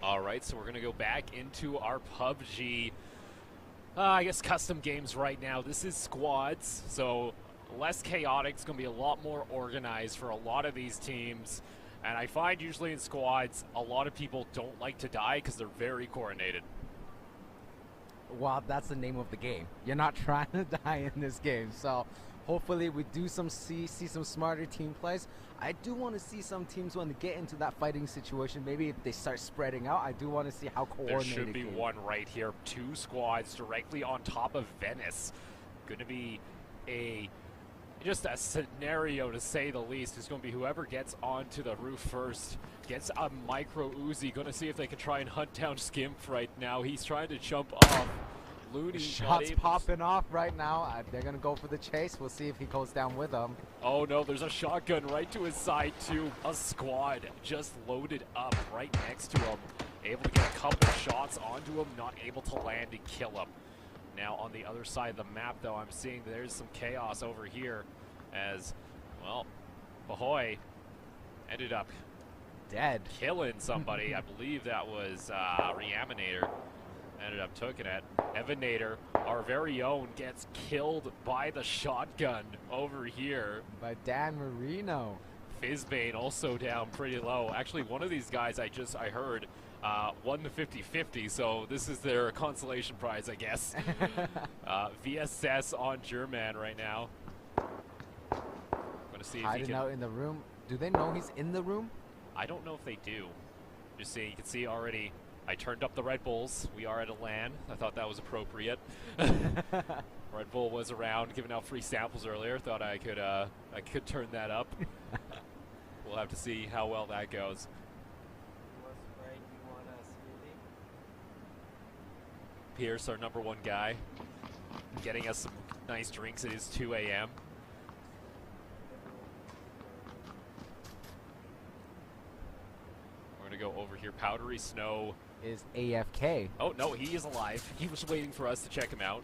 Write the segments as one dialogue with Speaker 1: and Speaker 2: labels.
Speaker 1: All right, so we're going to go back into our PUBG, I guess, custom games right now. This is squads, so less chaotic. It's going to be a lot more organized for a lot of these teams. And I find usually in squads, a lot of people don't like to die because they're very coordinated.
Speaker 2: Well, that's the name of the game. You're not trying to die in this game, so hopefully we do see some smarter team plays. I do want to see some teams when they get into that fighting situation. Maybe if they start spreading out, I do want to see how coordinated.
Speaker 1: There should be one right here. 2 squads directly on top of Venice. Going to be just a scenario to say the least. It's going to be whoever gets onto the roof first gets a micro Uzi. Going to see if they can try and hunt down Skimp right now. He's trying to jump off. Looney
Speaker 2: shots popping off right now. They're going to go for the chase. We'll see if he goes down with them.
Speaker 1: Oh no, there's a shotgun right to his side too. A squad just loaded up right next to him. Able to get a couple shots onto him, not able to land and kill him. Now on the other side of the map though, I'm seeing there's some chaos over here as, well, Bahoy ended up
Speaker 2: dead.
Speaker 1: Killing somebody. I believe that was Reanimator. Ended up taking it. Evanator, our very own, gets killed by the shotgun over here.
Speaker 2: By Dan Marino.
Speaker 1: Fizzbane also down pretty low. Actually, one of these guys I heard won the 50-50, so this is their consolation prize, I guess. VSS on German right now. I'm gonna see if
Speaker 2: hiding out in the room. Do they know he's in the room?
Speaker 1: I don't know if they do. Just see, you can see already. I turned up the Red Bulls. We are at a LAN. I thought that was appropriate. Red Bull was around giving out free samples earlier. Thought I could turn that up. We'll have to see how well that goes. Pierce, our #1 guy, getting us some nice drinks. It is 2 a.m. We're gonna go over here. Powdery Snow
Speaker 2: is AFK.
Speaker 1: Oh no, he is alive. He was waiting for us to check him out,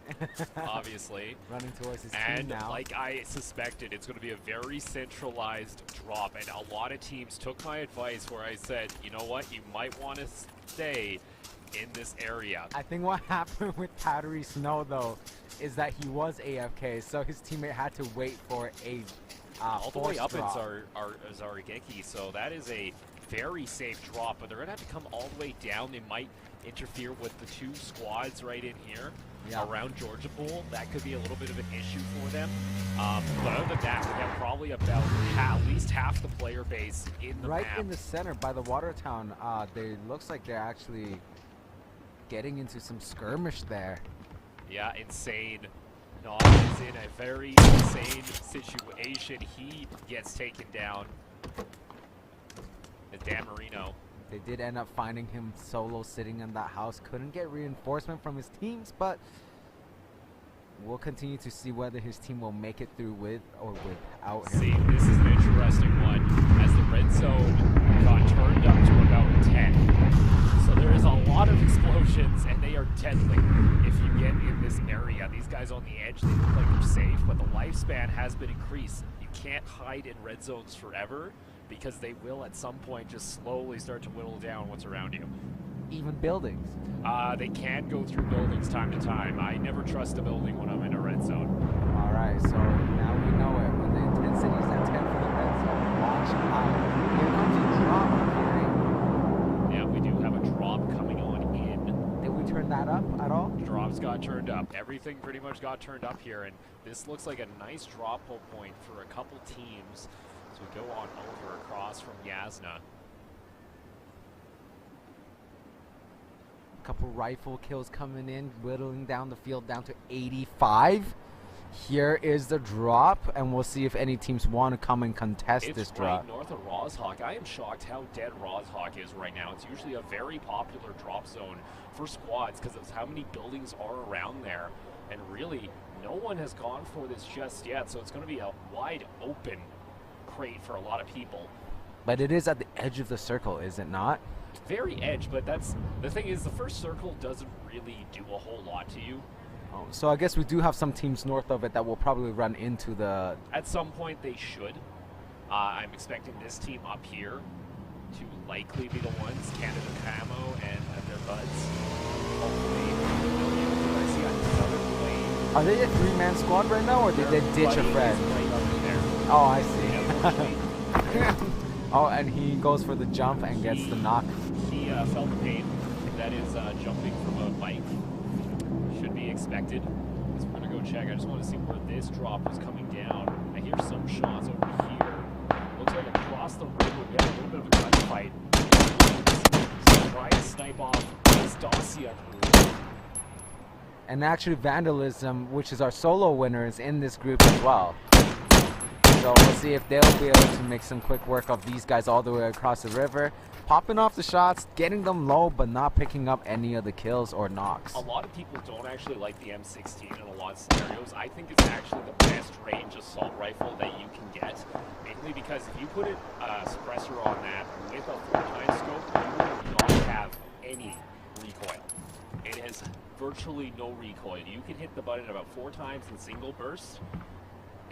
Speaker 1: obviously.
Speaker 2: Running towards his
Speaker 1: team
Speaker 2: now.
Speaker 1: And like I suspected, it's going to be a very centralized drop. And a lot of teams took my advice where I said, you know what, you might want to stay in this area.
Speaker 2: I think what happened with Powdery Snow though is that he was AFK, so his teammate had to wait for a
Speaker 1: all the way up
Speaker 2: drop.
Speaker 1: is Arigeki, so that is a very safe drop, but they're going to have to come all the way down. They might interfere with the 2 squads right in here around Georgia Bowl. That could be a little bit of an issue for them. But other than that, we have probably about at least half the player base in the
Speaker 2: right
Speaker 1: map.
Speaker 2: In the center by the water town. They looks like they're actually getting into some skirmish there.
Speaker 1: Yeah, insane. Nog is in a very insane situation. He gets taken down. Dan Marino.
Speaker 2: They did end up finding him solo sitting in that house. Couldn't get reinforcement from his teams, but we'll continue to see whether his team will make it through with or without him.
Speaker 1: See, this is an interesting one as the red zone got turned up to about 10. So there is a lot of explosions and they are deadly if you get in this area. These guys on the edge, they look like they're safe, but the lifespan has been increased. You can't hide in red zones forever, because they will at some point just slowly start to whittle down what's around you.
Speaker 2: Even buildings?
Speaker 1: They can go through buildings time to time. I never trust a building when I'm in a red zone.
Speaker 2: Alright, so now we know it. When the intensity is at 10 for the red zone, watch out. Here comes a drop appearing.
Speaker 1: Yeah, we do have a drop coming on in.
Speaker 2: Did we turn that up at all?
Speaker 1: Drops got turned up. Everything pretty much got turned up here, and this looks like a nice drop point for a couple teams. So we go on over across from Yasna.
Speaker 2: A couple rifle kills coming in, whittling down the field down to 85. Here is the drop, and we'll see if any teams want to come and contest this drop.
Speaker 1: It's right north of Roshawk. I am shocked how dead Roshawk is right now. It's usually a very popular drop zone for squads because of how many buildings are around there. And really, no one has gone for this just yet, so it's going to be a wide open crate for a lot of people.
Speaker 2: But it is at the edge of the circle, is it not?
Speaker 1: Very edge, but that's the thing is the first circle doesn't really do a whole lot to you.
Speaker 2: Oh, so I guess we do have some teams north of it that will probably run into the...
Speaker 1: At some point they should. I'm expecting this team up here to likely be the ones, Canada Camo and their buds. Hopefully, I see another plane.
Speaker 2: Are they a 3-man squad right now, or did they ditch a friend?
Speaker 1: Right over there.
Speaker 2: Oh, I see.
Speaker 1: Yeah,
Speaker 2: Oh, and he goes for the jump and gets the knock.
Speaker 1: He felt the pain. That is jumping from a bike. Should be expected. So we're gonna go check. I just want to see where this drop was coming down. I hear some shots over here. Looks like across the river we have a little bit of a gunfight. So try to snipe off this Dacia crew.
Speaker 2: And actually Vandalism, which is our solo winner, is in this group as well. So we'll see if they'll be able to make some quick work of these guys all the way across the river. Popping off the shots, getting them low, but not picking up any of the kills or knocks.
Speaker 1: A lot of people don't actually like the M16 in a lot of scenarios. I think it's actually the best range assault rifle that you can get. Mainly because if you put a suppressor on that with a 4x scope, you will not have any recoil. It has virtually no recoil. You can hit the button about 4 times in single burst,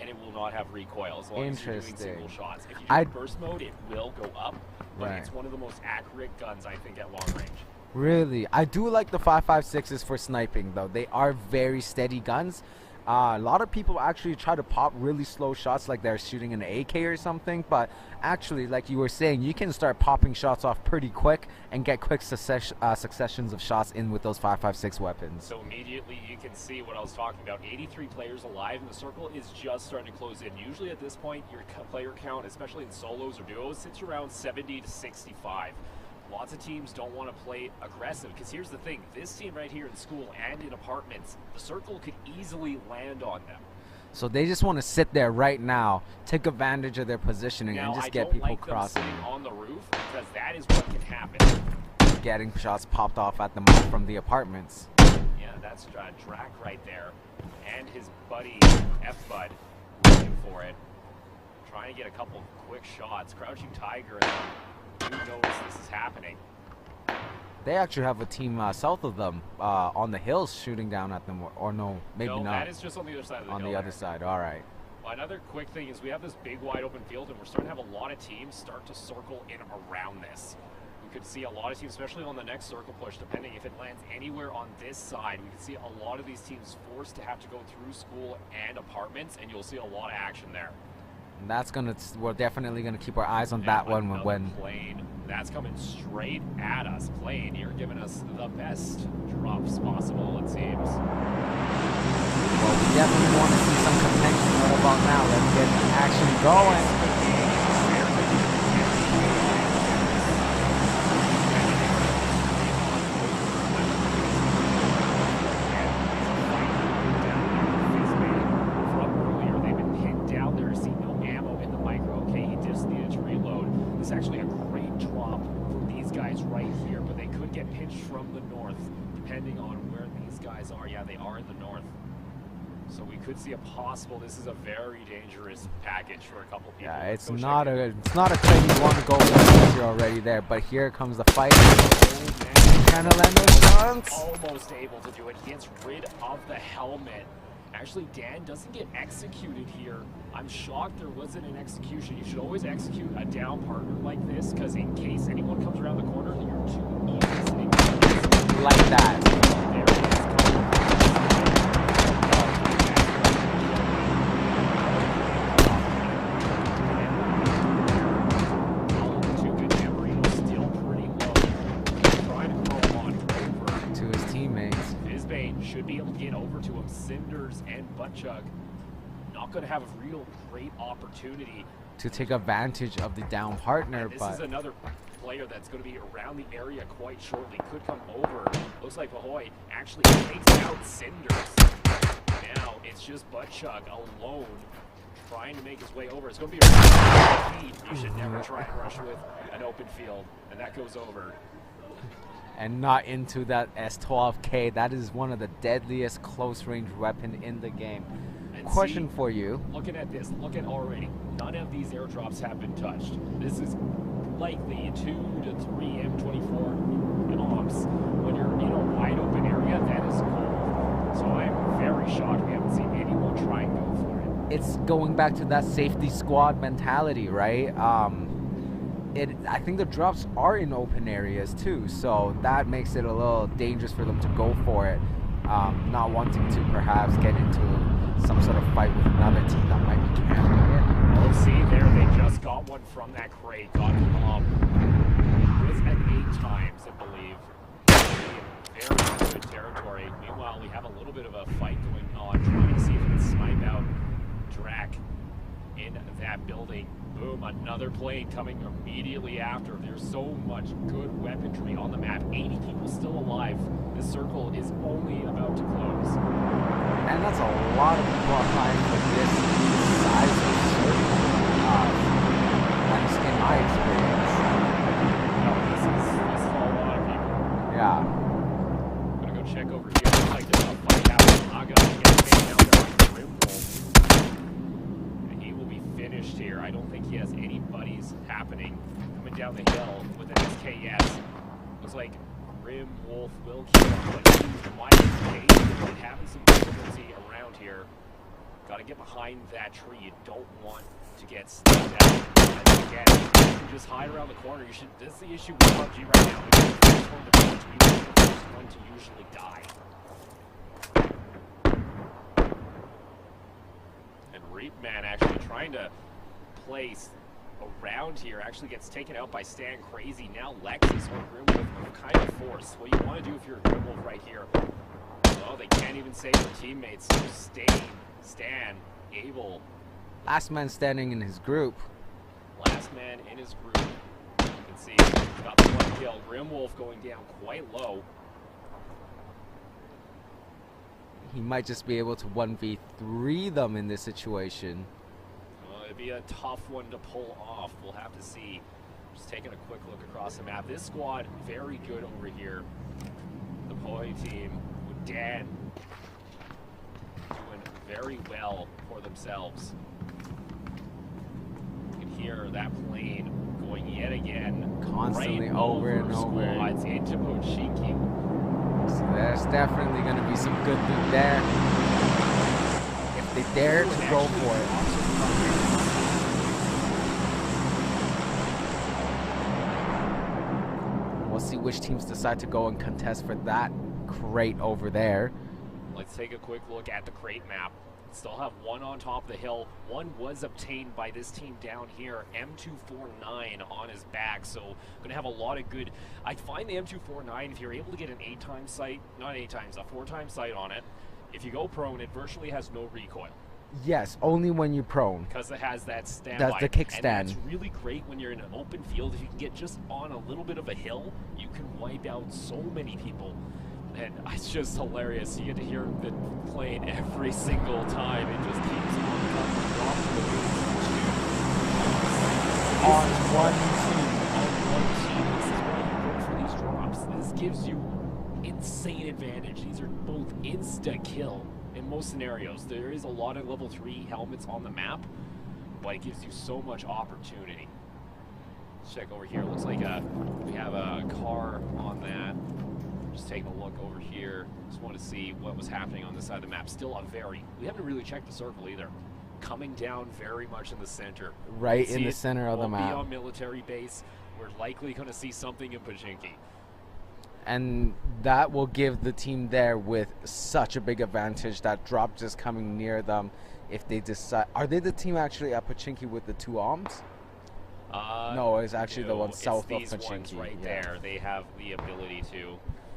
Speaker 1: and it will not have recoil as long as you're doing single shots. If you do burst mode, it will go up, but it's one of the most accurate guns, I think, at long range.
Speaker 2: Really? I do like the 5.56s for sniping, though. They are very steady guns. A lot of people actually try to pop really slow shots like they're shooting an AK or something, but actually, like you were saying, you can start popping shots off pretty quick and get quick successions of shots in with those 5.56 weapons.
Speaker 1: So immediately you can see what I was talking about. 83 players alive, and the circle is just starting to close in. Usually at this point, your player count, especially in solos or duos, sits around 70 to 65. Lots of teams don't want to play aggressive, because here's the thing, this team right here in school and in apartments, the circle could easily land on them.
Speaker 2: So they just want to sit there right now, take advantage of their positioning, and just get people crossing.
Speaker 1: Them sitting on the roof, because that is what can happen.
Speaker 2: Getting shots popped off at them from the apartments.
Speaker 1: Yeah, that's Drac right there, and his buddy F-Bud looking for it. Trying to get a couple quick shots. Crouching Tiger and you notice this is happening.
Speaker 2: They actually have a team south of them on the hills shooting down at them, or no, maybe
Speaker 1: no,
Speaker 2: not.
Speaker 1: That is just on the other side of the hill.
Speaker 2: On the other side, all right.
Speaker 1: Well, another quick thing is we have this big wide open field, and we're starting to have a lot of teams start to circle in around this. We could see a lot of teams, especially on the next circle push, depending if it lands anywhere on this side. We could see a lot of these teams forced to have to go through school and apartments, and you'll see a lot of action there.
Speaker 2: And that's we're definitely gonna keep our eyes on that one when
Speaker 1: plane that's coming straight at us. Plane, you're giving us the best drops possible, it seems.
Speaker 2: Well, we definitely want to see some contention. What about now? Let's get the action going.
Speaker 1: Actually a great drop for these guys right here, but they could get pinched from the north depending on where these guys are. Yeah, they are in the north, so we could see a possible. This is a very dangerous package for a couple people.
Speaker 2: Yeah, it's not a trade you want to go with. You're already there, but here comes the fight. Trying to land those shots.
Speaker 1: Almost able to do it. He gets rid of the helmet. Actually, Dan doesn't get executed here. I'm shocked there wasn't an execution. You should always execute a down partner like this, because in case anyone comes around the corner, you're too easy sitting
Speaker 2: like that.
Speaker 1: There it is. Too good. Gambarino's still pretty low. Trying to throw him on over
Speaker 2: to his teammates.
Speaker 1: Fizbane should be able to get over to him. Cinders and Buttchug not going to have a real great opportunity
Speaker 2: to take advantage of the down partner.
Speaker 1: And this is another player that's going to be around the area quite shortly. Could come over. Looks like Ahoy actually takes out Cinders. Now it's just Buttchug alone trying to make his way over. It's going to be a feed. You should never try and rush with an open field, and that goes over.
Speaker 2: And not into that S12K. That is one of the deadliest close-range weapon in the game. And question for you.
Speaker 1: Looking at this, look at already. None of these airdrops have been touched. This is likely a 2 to 3 M24 ops. When you're in a wide open area, that is cool. So I'm very shocked we haven't seen anyone try and go for it.
Speaker 2: It's going back to that safety squad mentality, right? I think the drops are in open areas too, so that makes it a little dangerous for them to go for it, not wanting to perhaps get into some sort of fight with another team that might be camping in.
Speaker 1: Oh, see there, they just got one from that crate, got him up. It was at 8 times, I believe. Very good territory. Meanwhile, we have a little bit of a fight going on, trying to see if we can snipe out Drac in that building. Boom, another plane coming immediately after. There's so much good weaponry on the map. 80 people still alive. The circle is only about to close.
Speaker 2: And that's a lot of people applying for this size of circle, at least in my experience.
Speaker 1: No, this is a lot of people.
Speaker 2: Yeah.
Speaker 1: I'm gonna go check over here. Looks like there's a fight happening. I'm gonna get taken out there by Grimwolf. And he will be finished here. I don't think he has any buddies happening. Coming down the hill with an SKS. Looks like Grimwolf will kill him, but he's wide engaged and having some difficulty around here. Gotta get behind that tree. You don't want to get sniped out. And again, you can just hide around the corner. You should. This is the issue with PUBG right now. If you're the first one to finish, we want the first one to usually die. And Reapman actually trying to place around here actually gets taken out by Stan Crazy. Now Lexus or Grimwolf are kind of forced. What you want to do if you're a Grimwolf right here, well, they can't even save their teammates. So Stan, able.
Speaker 2: Last man standing in his group.
Speaker 1: Last man in his group. You can see he's got the one kill. Grimwolf going down quite low.
Speaker 2: He might just be able to 1v3 them in this situation.
Speaker 1: It'd be a tough one to pull off. We'll have to see. Just taking a quick look across the map. This squad, very good over here. The Poi team with Dan doing very well for themselves. You can hear that plane going yet again.
Speaker 2: Constantly
Speaker 1: right
Speaker 2: over and over.
Speaker 1: Squads into Pochinki.
Speaker 2: So there's definitely going to be some good loot there. If they dare to go for it. We'll see which teams decide to go and contest for that crate over there.
Speaker 1: Let's take a quick look at the crate map. Still have one on top of the hill. One was obtained by this team down here, M249 on his back. So gonna have a lot of good. I find the M249, if you're able to get an 8-time sight, not 8 times, a 4-time sight on it, if you go prone, it virtually has no recoil.
Speaker 2: Yes, only when you're prone.
Speaker 1: Because it has that standby.
Speaker 2: That's the kickstand.
Speaker 1: And that's really great when you're in an open field. If you can get just on a little bit of a hill, you can wipe out so many people. And it's just hilarious. You get to hear the plane every single time. It just keeps on
Speaker 2: on one team.
Speaker 1: On one team. This is why you look for these drops. This gives you insane advantage. These are both insta-kill in most scenarios. There is a lot of level 3 helmets on the map, but it gives you so much opportunity. Let's check over here. Looks like we have a car on that. Just taking a look over here. Just want to see what was happening on this side of the map. Still a very, we haven't really checked the circle either. Coming down very much in the center.
Speaker 2: Right in the center of the map.
Speaker 1: Won't be on military base. We're likely going to see something in Pochinki.
Speaker 2: And that will give the team there with such a big advantage, that drop just coming near them. If they decide, are they the team actually at Pochinki with the 2 arms? No, it's actually the one south of Pochinki.
Speaker 1: Ones right there. They have the ability to.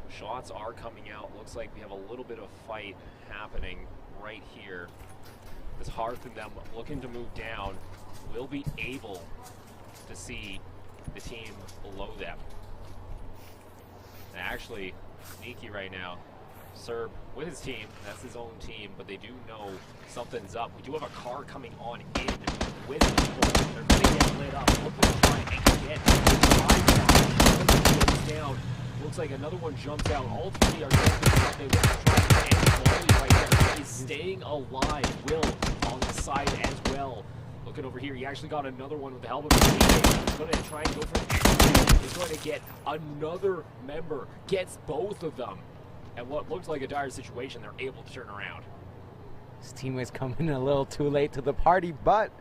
Speaker 1: Shots are coming out. Looks like we have a little bit of fight happening right here. As Hearth and them looking to move down will be able to see the team below them. And actually, sneaky right now. Serb with his team, that's his own team, but they do know something's up. We do have a car coming on in with people. They're going to get lit up. Look at trying to get down. Looks like another one jumps out. All 3 are jumping. They want to try and volley right there. He's staying alive. Will on the side as well. Looking over here, he actually got another one with the helmet. He's going to try and go for the He's going to get another member. Gets both of them. And what looks like a dire situation, they're able to turn around.
Speaker 2: His teammates coming a little too late to the party, but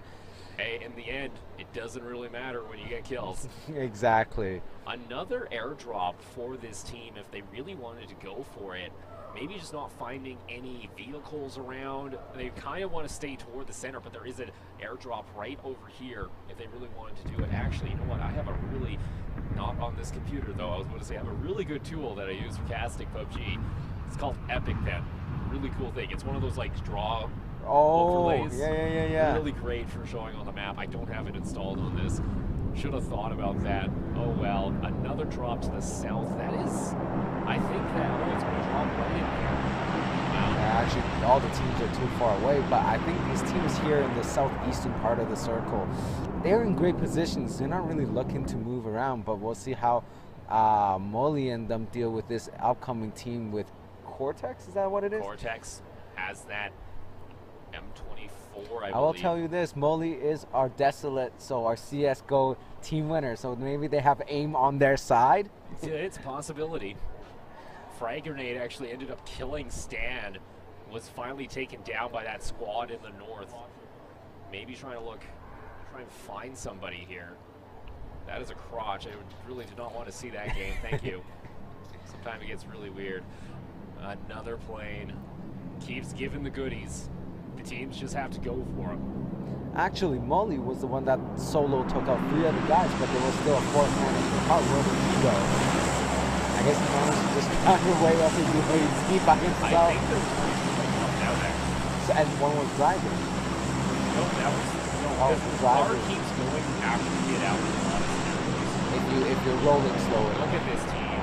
Speaker 1: Hey, in the end, it doesn't really matter when you get kills.
Speaker 2: Exactly.
Speaker 1: Another airdrop for this team if they really wanted to go for it. Maybe just not finding any vehicles around. They kind of want to stay toward the center, but there is an airdrop right over here if they really wanted to do it. Actually, you know what? I have a really, not on this computer though, I was going to say I have a really good tool that I use for casting PUBG. It's called Epic Pen. Really cool thing. It's one of those like draw overlays.
Speaker 2: Yeah.
Speaker 1: Really great for showing on the map. I don't have it installed on this. Should have thought about that. Oh well. Another drop to the south. That is, I think that it's going to drop right in here. Wow.
Speaker 2: Yeah, actually, all the teams are too far away, but I think these teams here in the southeastern part of the circle, they're in great positions. They're not really looking to move around, but we'll see how Molly and them deal with this upcoming team with Cortex. Is that what it is?
Speaker 1: Cortex has that M24, I
Speaker 2: will
Speaker 1: believe.
Speaker 2: tell you this, Molly is our Desolate, so our CSGO team winner, so maybe they have aim on their side.
Speaker 1: It's a possibility. Frag Grenade actually ended up killing Stan, was finally taken down by that squad in the north. Maybe try and find somebody here. That is a crotch. I really did not want to see that game. Thank you. Sometimes it gets really weird. Another plane keeps giving the goodies. The teams just have to go for them.
Speaker 2: Actually, Molly was the one that solo took out 3 other guys, but there was still a 4th man in the car. Where did he go? I guess he managed to just find a way up his UAZ by himself.
Speaker 1: I think there's one down there.
Speaker 2: So, and one was driving.
Speaker 1: No, that was the car keeps going after you get out.
Speaker 2: If you're rolling slower.
Speaker 1: Look at this team.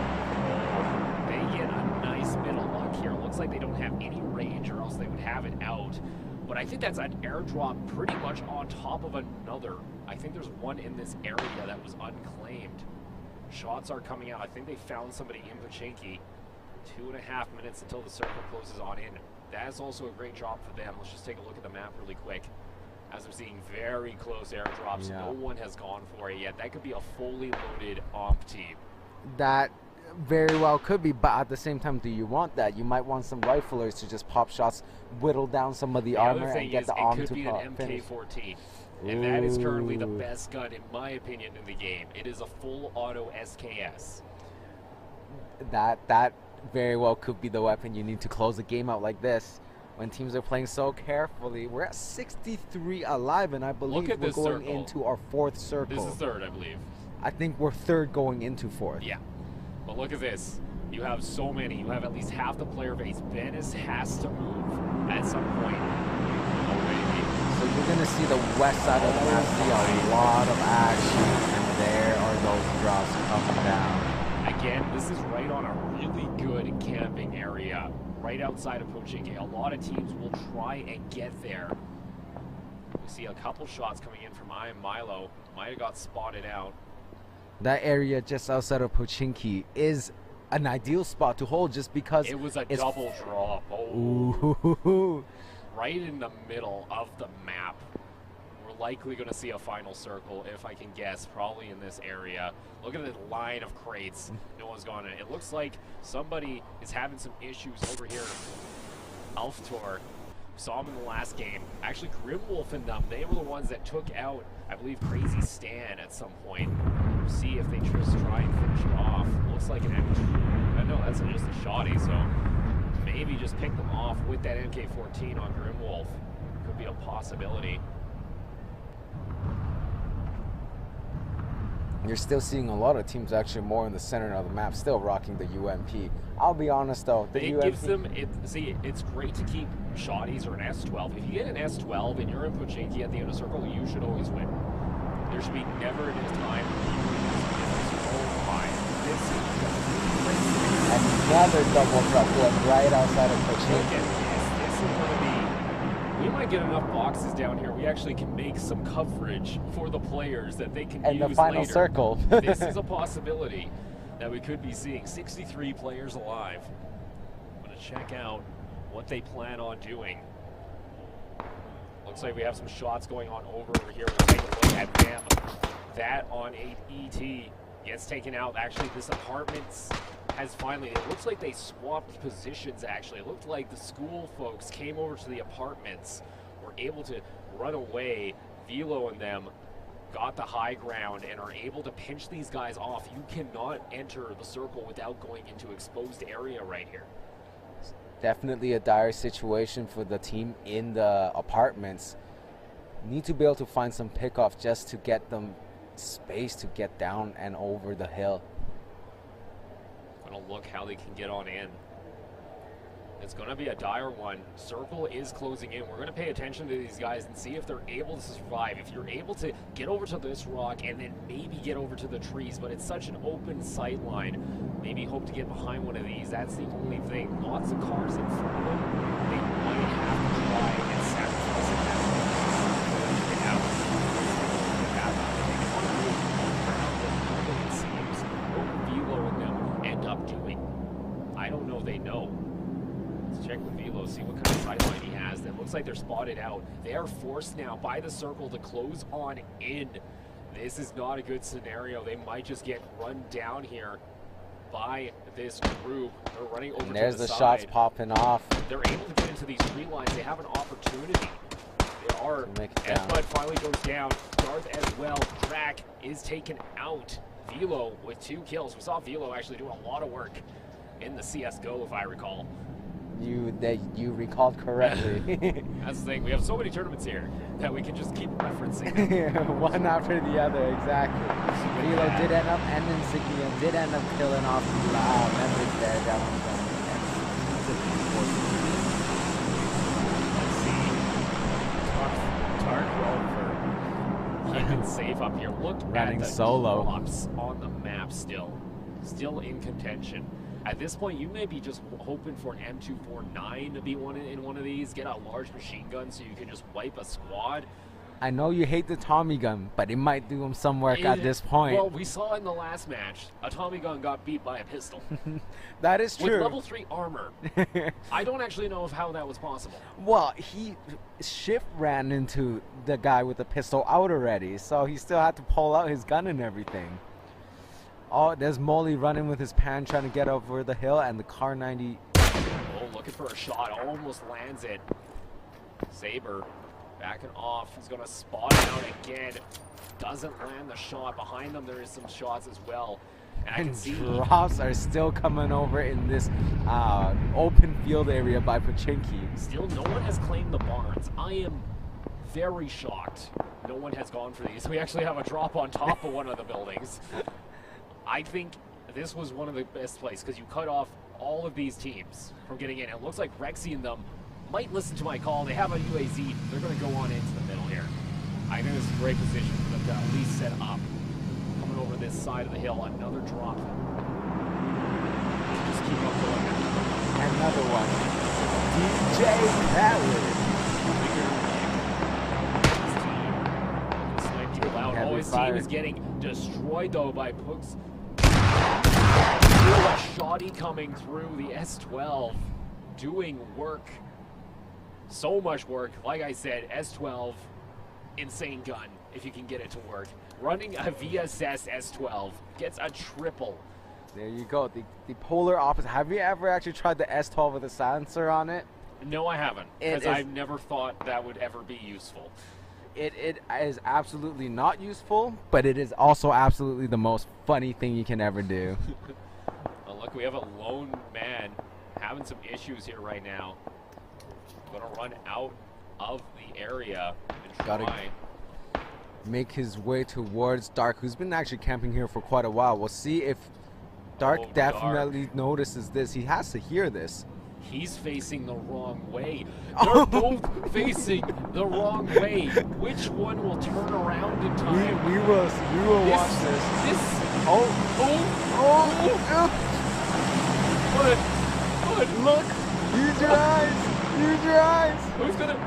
Speaker 1: They get a nice middle lock here. Looks like they don't have any range, or else they would have it out. But I think that's an airdrop pretty much on top of another. I think there's one in this area that was unclaimed. Shots are coming out. I think they found somebody in Pachinki. 2.5 minutes until the circle closes on in. That is also a great job for them. Let's just take a look at the map really quick. As I'm seeing very close airdrops, no one has gone for it yet. That could be a fully loaded AMP team.
Speaker 2: That very well could be, but at the same time, do you want that? You might want some riflers to just pop shots, whittle down some of the armor, and get the AMP to
Speaker 1: it could be an MK14. And that is currently the best gun, in my opinion, in the game. It is a full auto SKS.
Speaker 2: That very well could be the weapon you need to close a game out like this. When teams are playing so carefully, we're at 63 alive, and I believe we're going into our 4th circle.
Speaker 1: This is 3rd, I believe.
Speaker 2: I think we're 3rd going into 4th.
Speaker 1: Yeah. But look at this. You have so many. You have at least half the player base. Venice has to move at some point already.
Speaker 2: So you're going to see the west side of the map see a lot of action, and there are those drops coming down.
Speaker 1: Again, this is right on a really good camping area, right outside of Pochinki. A lot of teams will try and get there. We see a couple shots coming in from I Am Milo. Might have got spotted out.
Speaker 2: That area just outside of Pochinki is an ideal spot to hold just because
Speaker 1: it was a double drop.
Speaker 2: Ooh.
Speaker 1: Right in the middle of the map. We're likely going to see a final circle, if I can guess, probably in this area. Look at the line of crates. No one's gone in. It looks like somebody is having some issues over here. Alftor. Saw him in the last game. Actually, Grimwolf and them, they were the ones that took out, I believe, Crazy Stan at some point. We'll see if they just try and finish it off. Looks like an MK. No, that's just a shoddy, so maybe just pick them off with that MK14 on Grimwolf. Could be a possibility.
Speaker 2: You're still seeing a lot of teams actually more in the center of the map, still rocking the UMP. I'll be honest though,
Speaker 1: it gives them, it's great to keep shotties or an S12. If you get an S12 and you're in Pochinki at the end of the circle, you should always win. There should be never a time this is
Speaker 2: another double drop going right outside of Pochinki.
Speaker 1: This is going to be, we might get enough boxes down here. We actually can make some coverage for the players that they can use later.
Speaker 2: And the final circle.
Speaker 1: This is a possibility that we could be seeing 63 players alive. I'm going to check out what they plan on doing. Looks like we have some shots going on over here. We'll take a look at them. That on 8ET gets taken out. Actually, this apartment has finally, it looks like they swapped positions actually. It looked like the school folks came over to the apartments, were able to run away. Velo and them got the high ground and are able to pinch these guys off. You cannot enter the circle without going into exposed area right here.
Speaker 2: Definitely a dire situation for the team in the apartments. Need to be able to find some pickoff just to get them space to get down and over the hill.
Speaker 1: Gonna look how they can get on in. It's going to be a dire one. Circle is closing in. We're going to pay attention to these guys and see if they're able to survive. If you're able to get over to this rock and then maybe get over to the trees, but it's such an open sight line. Maybe hope to get behind one of these. That's the only thing. Lots of cars in front of them. They might have to try and sacrifice it now. Get out. It seems what Velo and them end up doing. I don't know. They know. Let's check with Velo, see what kind of sideline he has. That looks like they're spotted out. They are forced now by the circle to close on in. This is not a good scenario. They might just get run down here by this group. They're running over
Speaker 2: and there's
Speaker 1: to the side.
Speaker 2: Shots popping off.
Speaker 1: They're able to get into these tree lines. They have an opportunity. They are. As Bud finally goes down. Darth as well. Drac is taken out. Velo with 2 kills. We saw Velo actually do a lot of work in the CSGO, if I recall.
Speaker 2: You recalled correctly.
Speaker 1: That's the thing. We have so many tournaments here that we can just keep referencing
Speaker 2: one after the other, exactly. Velo did end up, and Insignia did end up killing off members there. That one.
Speaker 1: Let's see. Tark keeping safe up here. Look
Speaker 2: running
Speaker 1: at the
Speaker 2: solo
Speaker 1: drops on the map still in contention. At this point, you may be just hoping for an M249 to be in one of these, get a large machine gun so you can just wipe a squad.
Speaker 2: I know you hate the Tommy gun, but it might do him some work at this point.
Speaker 1: Well, we saw in the last match, a Tommy gun got beat by a pistol.
Speaker 2: That is true.
Speaker 1: With level 3 armor. I don't actually know how that was possible.
Speaker 2: Well, Shift ran into the guy with the pistol out already, so he still had to pull out his gun and everything. Oh, there's Molly running with his pan trying to get over the hill, and the Car 90.
Speaker 1: Oh, looking for a shot. Almost lands it. Saber backing off. He's going to spot it out again. Doesn't land the shot. Behind them, there is some shots as well. And I can see
Speaker 2: drops are still coming over in this open field area by Pachinki.
Speaker 1: Still, no one has claimed the barns. I am very shocked. No one has gone for these. We actually have a drop on top of one of the buildings. I think this was one of the best plays because you cut off all of these teams from getting in. It looks like Rexy and them might listen to my call. They have a UAZ. They're going to go on into the middle here. I think this is a great position for them to at least set up. Coming over this side of the hill, another drop. Just keep up going.
Speaker 2: Another one. DJ Khaled.
Speaker 1: Oh, his team is getting destroyed though by Pooks. A shoddy coming through the S12, doing work, so much work. Like I said, S12, insane gun if you can get it to work. Running a VSS S12 gets a triple.
Speaker 2: There you go, the polar opposite. Have you ever actually tried the S12 with a silencer on it?
Speaker 1: No, I haven't, because I've never thought that would ever be useful.
Speaker 2: It is absolutely not useful, but it is also absolutely the most funny thing you can ever do.
Speaker 1: Oh, look, we have a lone man having some issues here right now. Gonna run out of the area and try.
Speaker 2: Gotta make his way towards Dark, who's been actually camping here for quite a while. We'll see if Dark definitely notices this. He has to hear this.
Speaker 1: He's facing the wrong way. They're both facing the wrong way. Which one will turn around in time?
Speaker 2: We will watch this. What? Look! Use your eyes! Use your eyes!
Speaker 1: Who's gonna?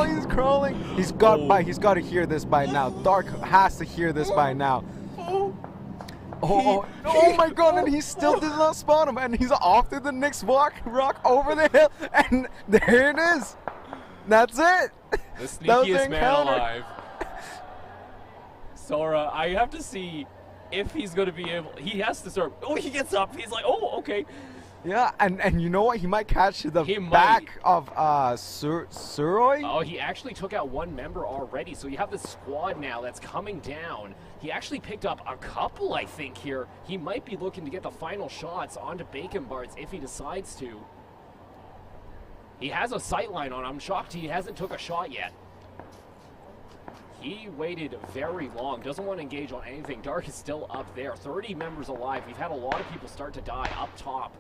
Speaker 1: He's crawling!
Speaker 2: He's crawling! He's got to hear this by now. Dark has to hear this by now. Oh my god, and he still did not spot him, and he's off to the next rock over the hill, and there it is. That's it.
Speaker 1: The sneakiest man alive. Sora, I have to see if he's going to be able, he has to start, he gets up, he's like, okay.
Speaker 2: Yeah, and you know what? He might catch the
Speaker 1: He might.
Speaker 2: back of Suroy.
Speaker 1: Oh, he actually took out one member already, so you have the squad now that's coming down. He actually picked up a couple, I think, here. He might be looking to get the final shots onto Bacon Bards if he decides to. He has a sight line on. I'm shocked he hasn't took a shot yet. He waited very long, doesn't want to engage on anything. Dark is still up there, 30 members alive. We've had a lot of people start to die up top.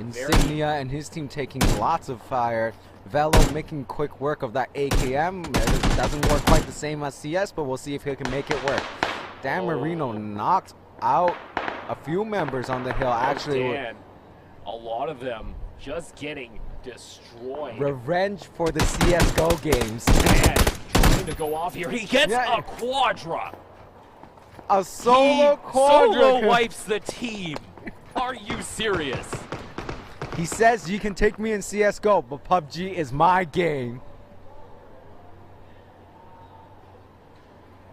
Speaker 2: Insignia and his team taking lots of fire. Velo making quick work of that AKM. It doesn't work quite the same as CS, but we'll see if he can make it work. Dan Marino knocked out a few members on the hill. Actually,
Speaker 1: Dan, a lot of them just getting destroyed.
Speaker 2: revenge for the CS:GO games.
Speaker 1: Dan trying to go off here. He gets a quadra.
Speaker 2: A solo quadra.
Speaker 1: Solo wipes the team. Are you serious?
Speaker 2: He says you can take me in CS:GO, but PUBG is my game.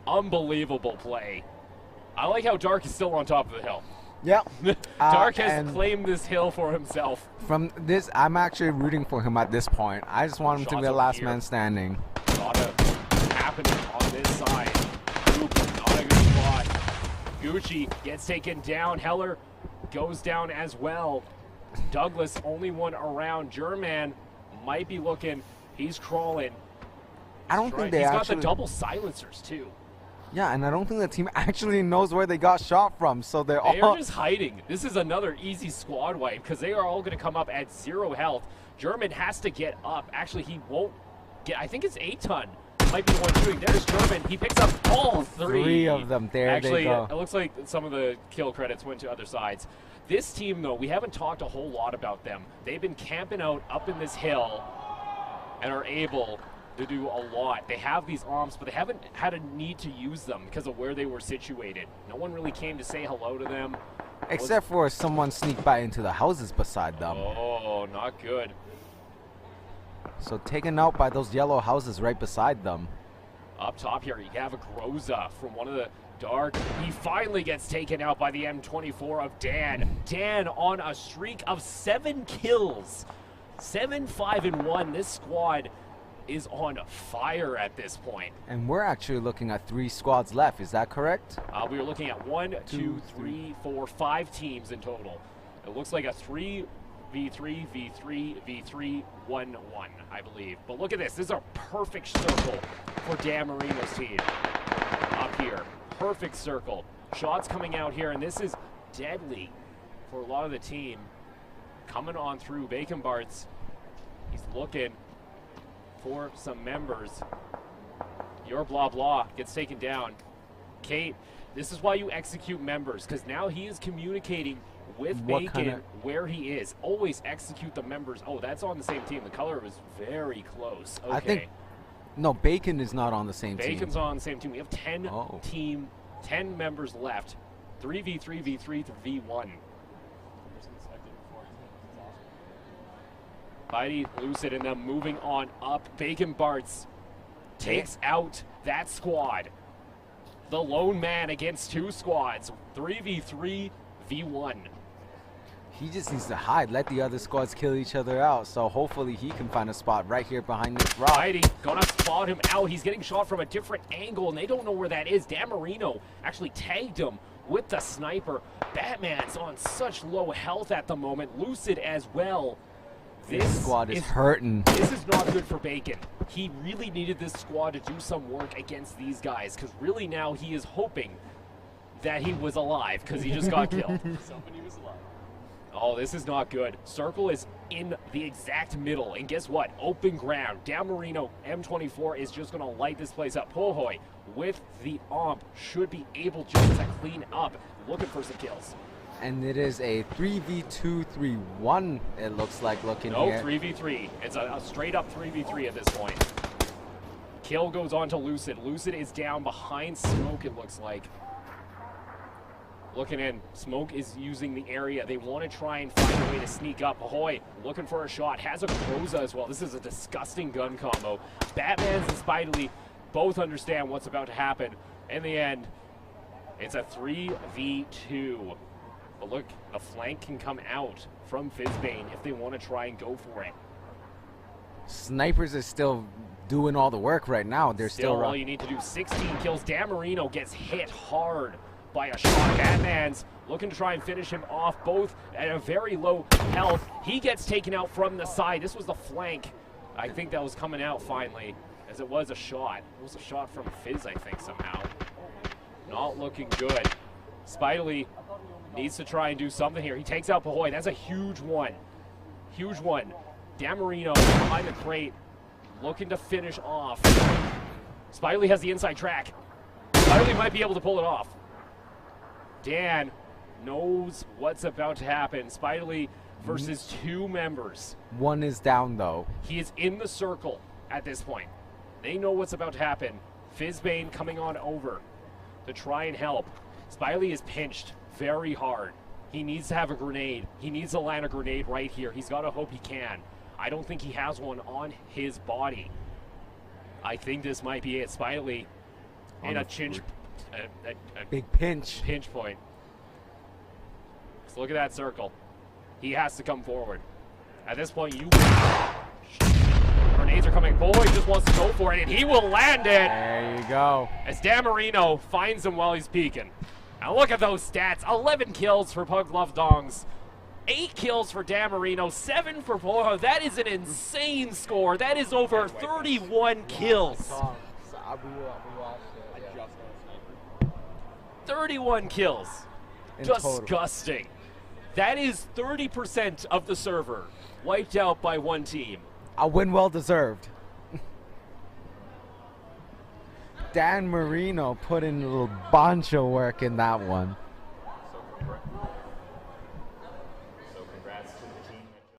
Speaker 1: Unbelievable play. I like how Dark is still on top of the hill.
Speaker 2: Yep.
Speaker 1: Dark has claimed this hill for himself.
Speaker 2: From this, I'm actually rooting for him at this point. I just want him to be the last man standing.
Speaker 1: A lot of happening on this side. Oop, not a good spot. Gucci gets taken down. Heller goes down as well. Douglas, only one around. German might be looking. He's crawling.
Speaker 2: I don't think they
Speaker 1: He's
Speaker 2: actually...
Speaker 1: got the double silencers, too.
Speaker 2: Yeah, and I don't think the team actually knows where they got shot from, so
Speaker 1: They
Speaker 2: all...
Speaker 1: are just hiding. This is another easy squad wipe because they are all going to come up at 0 health. German has to get up. Actually, he won't get... I think it's 8-ton. Might be the one shooting. There's German. He picks up all three.
Speaker 2: 3 of them. There they go.
Speaker 1: Actually, it looks like some of the kill credits went to other sides. This team, though, we haven't talked a whole lot about them. They've been camping out up in this hill and are able to do a lot. They have these arms, but they haven't had a need to use them because of where they were situated. No one really came to say hello to them.
Speaker 2: Except for someone sneaked by into the houses beside them.
Speaker 1: Oh, not good.
Speaker 2: So taken out by those yellow houses right beside them.
Speaker 1: Up top here, you have a Groza from one of the Dark. He finally gets taken out by the M24 of Dan. Dan on a streak of 7 kills. 7-5-1. This squad is on fire at this point.
Speaker 2: And we're actually looking at 3 squads left. Is that correct?
Speaker 1: We are looking at 1, 2, 3, 4, 5 teams in total. It looks like a 3v3, v3, v3, 1-1, I believe. But look at this. This is a perfect circle for Dan Marino's team. Up here. Perfect circle. Shots coming out here, and this is deadly for a lot of the team. Coming on through. Bacon Bards, he's looking for some members. Your blah blah gets taken down. Kate, this is why you execute members, because now he is communicating with Bacon where he is. Always execute the members. Oh, that's on the same team. The color was very close. Okay.
Speaker 2: I think... No, Bacon is not on the same team.
Speaker 1: Bacon's on the same team. We have 10 members left. 3v3, v3 to v1. Bitey, Lucid, and them moving on up. Bacon Barts takes out that squad. The lone man against 2 squads. 3v3, v1.
Speaker 2: He just needs to hide, let the other squads kill each other out, so hopefully he can find a spot right here behind this rock.
Speaker 1: Bitey gonna spot him out. He's getting shot from a different angle, and they don't know where that is. Dan Marino actually tagged him with the sniper. Batman's on such low health at the moment. Lucid as well.
Speaker 2: This squad is hurting.
Speaker 1: This is not good for Bacon. He really needed this squad to do some work against these guys, because really now he is hoping that he was alive, because he just got killed. Somebody was alive. Oh, this is not good. Circle is in the exact middle, and guess what? Open ground. Dan Marino, M24 is just going to light this place up. Pohoy with the AWP should be able just to clean up, looking for some kills.
Speaker 2: And it is a 3v2-3-1, it looks like, looking here.
Speaker 1: No, 3v3. It's a straight-up 3v3 at this point. Kill goes on to Lucid. Lucid is down behind Smoke, it looks like. Looking in. Smoke is using the area. They want to try and find a way to sneak up. Ahoy, looking for a shot. Has a Groza as well. This is a disgusting gun combo. Batman's and Spidey both understand what's about to happen. In the end, it's a 3v2. But look, a flank can come out from Fizzbane if they want to try and go for it.
Speaker 2: Snipers is still doing all the work right now. They're still
Speaker 1: all you need to do. 16 kills. Dan Marino gets hit hard by a shot. Batman's looking to try and finish him off, both at a very low health. He gets taken out from the side. This was the flank. I think that was coming out finally, as it was a shot. It was a shot from Fizz, I think, somehow. Not looking good. Spidey needs to try and do something here. He takes out Pahoy. That's a huge one. Huge one. Dan Marino behind the crate, looking to finish off. Spidey has the inside track. Spidey might be able to pull it off. Dan knows what's about to happen. Spidey versus two members.
Speaker 2: One is down, though.
Speaker 1: He is in the circle at this point. They know what's about to happen. Fizzbane coming on over to try and help. Spiley is pinched very hard. He needs to have a grenade. He needs to land a grenade right here. He's got to hope he can. I don't think he has one on his body. I think this might be it. Spiley in a
Speaker 2: big pinch.
Speaker 1: Pinch point. So look at that circle. He has to come forward. At this point, grenades are coming. Boy just wants to go for it, and he will land it.
Speaker 2: There you go.
Speaker 1: As Dan Marino finds him while he's peeking. Now look at those stats. 11 kills for Pug Love Dongs. 8 kills for Dan Marino. 7 for Boho. That is an insane score. That is over 31 kills. 31 kills. Disgusting. That is 30% of the server wiped out by one team.
Speaker 2: A win well deserved. Dan Marino put in a little bunch of work in that one.